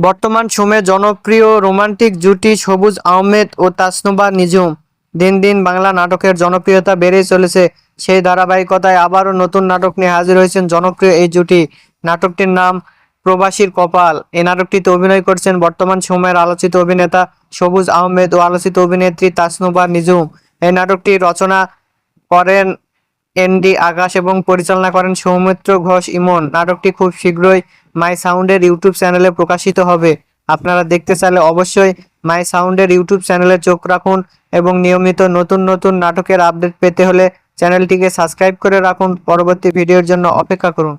বর্তমান সময়ে জনপ্রিয় রোমান্টিক জুটি সবুজ আহমেদ ও তাসনুভা নিজুম। দিন দিন বাংলা নাটকের জনপ্রিয়তা বেড়েই চলেছে। সেই ধারাবাহিকতায় আবারও নতুন নাটক নিয়ে হাজির হয়েছেন জনপ্রিয় এই জুটি। নাটকটির নাম প্রবাসীর কপাল। এই নাটকটিতে অভিনয় করছেন বর্তমান সময়ের আলোচিত অভিনেতা সবুজ আহমেদ ও আলোচিত অভিনেত্রী তাসনুভা নিজুম। এই নাটকটি রচনা করেন এনডি আকাশ এবং পরিচালনা করেন সৌমিত্র ঘোষ ইমন। নাটকটি খুব শীঘ্রই মাই সাউন্ডের ইউটিউব চ্যানেলে প্রকাশিত হবে। আপনারা দেখতে চাইলে অবশ্যই মাই সাউন্ডের ইউটিউব চ্যানেলে চোখ রাখুন এবং নিয়মিত নতুন নতুন নাটকের আপডেট পেতে হলে চ্যানেলটিকে সাবস্ক্রাইব করে রাখুন। পরবর্তী ভিডিওর জন্য অপেক্ষা করুন।